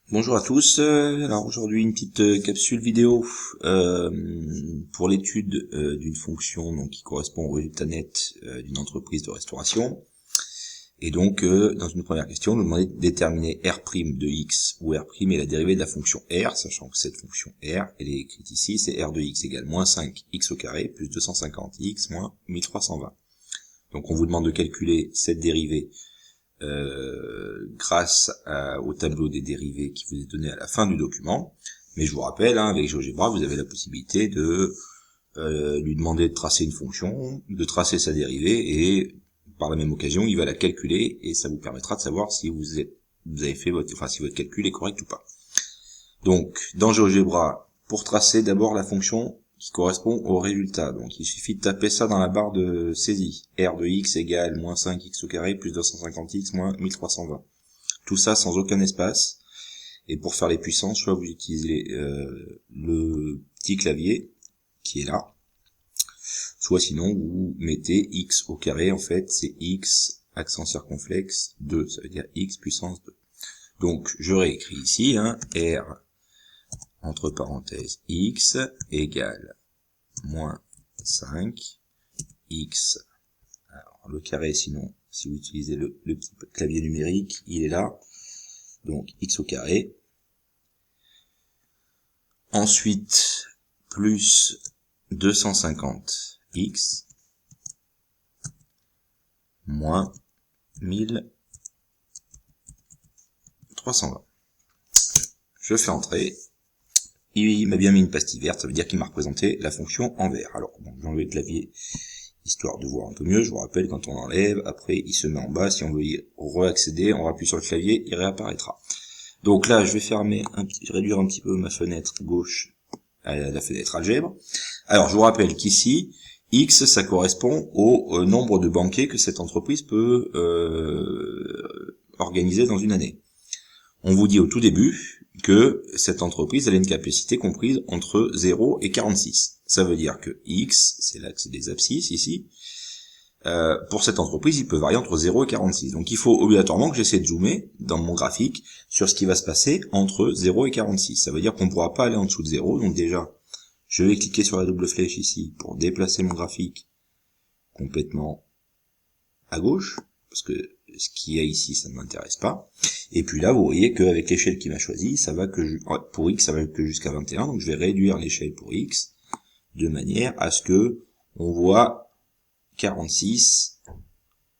Bonjour à tous, alors aujourd'hui une petite capsule vidéo pour l'étude d'une fonction donc, qui correspond au résultat net d'une entreprise de restauration. Et donc dans une première question, nous demandons de déterminer R' de x où R' est la dérivée de la fonction R, sachant que cette fonction R, elle est écrite ici, c'est R de x égale moins 5x au carré plus 250x moins 1320. Donc on vous demande de calculer cette dérivée grâce au tableau des dérivés qui vous est donné à la fin du document. Mais je vous rappelle, avec GeoGebra, vous avez la possibilité de lui demander de tracer une fonction, de tracer sa dérivée, et par la même occasion, il va la calculer, et ça vous permettra de savoir si vous avez fait si votre calcul est correct ou pas. Donc, dans GeoGebra, pour tracer d'abord la fonction qui correspond au résultat. Donc il suffit de taper ça dans la barre de saisie. R de x égale moins 5x au carré plus 250x moins 1320. Tout ça sans aucun espace. Et pour faire les puissances, soit vous utilisez le petit clavier qui est là, soit sinon vous mettez x au carré, en fait c'est x accent circonflexe 2, ça veut dire x puissance 2. Donc je réécris ici, R entre parenthèses x égale moins 5 x, alors le carré, sinon si vous utilisez le petit clavier numérique, il est là, donc x au carré, ensuite plus 250x moins 1320. Je fais entrer. Il m'a bien mis une pastille verte, ça veut dire qu'il m'a représenté la fonction en vert. Alors, bon, j'enlève le clavier, histoire de voir un peu mieux. Je vous rappelle, quand on enlève, après, il se met en bas. Si on veut y réaccéder, on appuie sur le clavier, il réapparaîtra. Donc là, je vais réduire un petit peu ma fenêtre gauche à la fenêtre algèbre. Alors, je vous rappelle qu'ici, X, ça correspond au nombre de banquets que cette entreprise peut organiser dans une année. On vous dit au tout début que cette entreprise elle a une capacité comprise entre 0 et 46. Ça veut dire que X, c'est l'axe des abscisses ici, pour cette entreprise, il peut varier entre 0 et 46. Donc il faut obligatoirement que j'essaie de zoomer dans mon graphique sur ce qui va se passer entre 0 et 46. Ça veut dire qu'on ne pourra pas aller en dessous de 0. Donc déjà, je vais cliquer sur la double flèche ici pour déplacer mon graphique complètement à gauche, parce que ce qu'il y a ici, ça ne m'intéresse pas. Et puis là, vous voyez qu'avec l'échelle qu'il m'a choisie, ça va que pour x, ça va que jusqu'à 21. Donc je vais réduire l'échelle pour x de manière à ce que on voit 46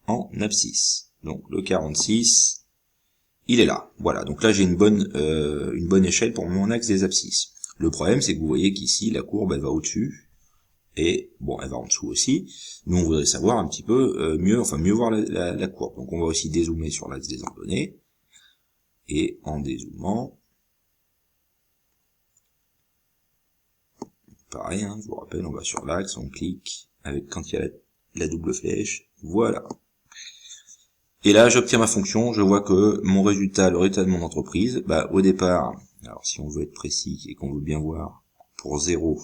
en abscisse. Donc le 46, il est là. Voilà. Donc là, j'ai une bonne échelle pour mon axe des abscisses. Le problème, c'est que vous voyez qu'ici, la courbe, elle va au-dessus. Et bon, elle va en dessous aussi. Nous, on voudrait savoir un petit peu mieux voir la courbe. Donc, on va aussi dézoomer sur l'axe des ordonnées. Et en dézoomant, pareil, je vous rappelle, on va sur l'axe, on clique quand il y a la double flèche. Voilà. Et là, j'obtiens ma fonction. Je vois que mon résultat, le résultat de mon entreprise, au départ, alors si on veut être précis et qu'on veut bien voir, pour 0.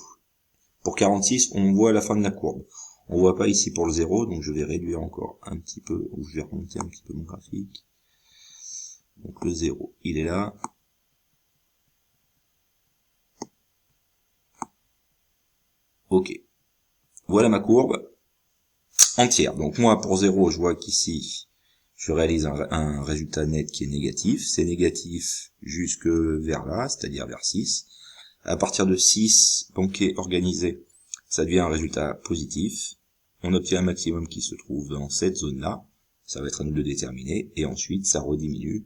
Pour 46, on voit la fin de la courbe. On voit pas ici pour le 0, donc je vais réduire encore un petit peu, ou je vais remonter un petit peu mon graphique. Donc le 0, il est là. Ok. Voilà ma courbe entière. Donc moi, pour 0, je vois qu'ici, je réalise un résultat net qui est négatif. C'est négatif jusque vers là, c'est-à-dire vers 6. À partir de 6 banquets organisés, ça devient un résultat positif. On obtient un maximum qui se trouve dans cette zone-là. Ça va être à nous de le déterminer. Et ensuite, ça rediminue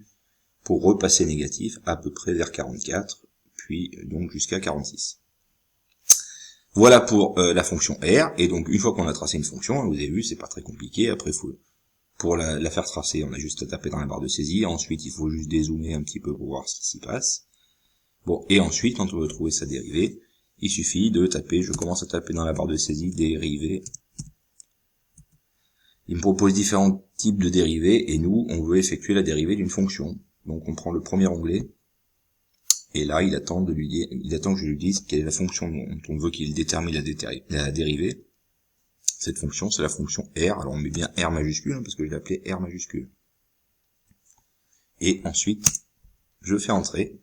pour repasser négatif à peu près vers 44, puis donc jusqu'à 46. Voilà pour la fonction R. Et donc, une fois qu'on a tracé une fonction, vous avez vu, c'est pas très compliqué. Après, pour la faire tracer, on a juste à taper dans la barre de saisie. Ensuite, il faut juste dézoomer un petit peu pour voir ce qui s'y passe. Bon, et ensuite, quand on veut trouver sa dérivée, il suffit de taper, je commence à taper dans la barre de saisie, dérivée. Il me propose différents types de dérivés, et nous, on veut effectuer la dérivée d'une fonction. Donc on prend le premier onglet, et là, il attend que je lui dise quelle est la fonction dont on veut qu'il détermine la dérivée. Cette fonction, c'est la fonction R, alors on met bien R majuscule, parce que je l'ai appelé R majuscule. Et ensuite, je fais entrer.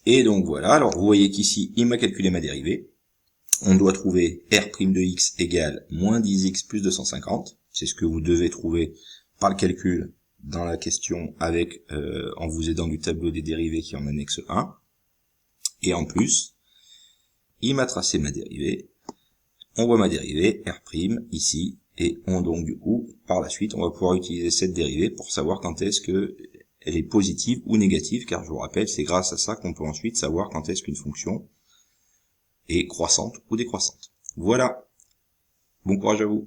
Et donc voilà, alors vous voyez qu'ici, il m'a calculé ma dérivée. On doit trouver R' de x égale moins 10x plus 250. C'est ce que vous devez trouver par le calcul dans la question avec en vous aidant du tableau des dérivées qui est en annexe 1. Et en plus, il m'a tracé ma dérivée. On voit ma dérivée, R' ici, et donc du coup, par la suite, on va pouvoir utiliser cette dérivée pour savoir quand est-ce que elle est positive ou négative, car je vous rappelle, c'est grâce à ça qu'on peut ensuite savoir quand est-ce qu'une fonction est croissante ou décroissante. Voilà. Bon courage à vous.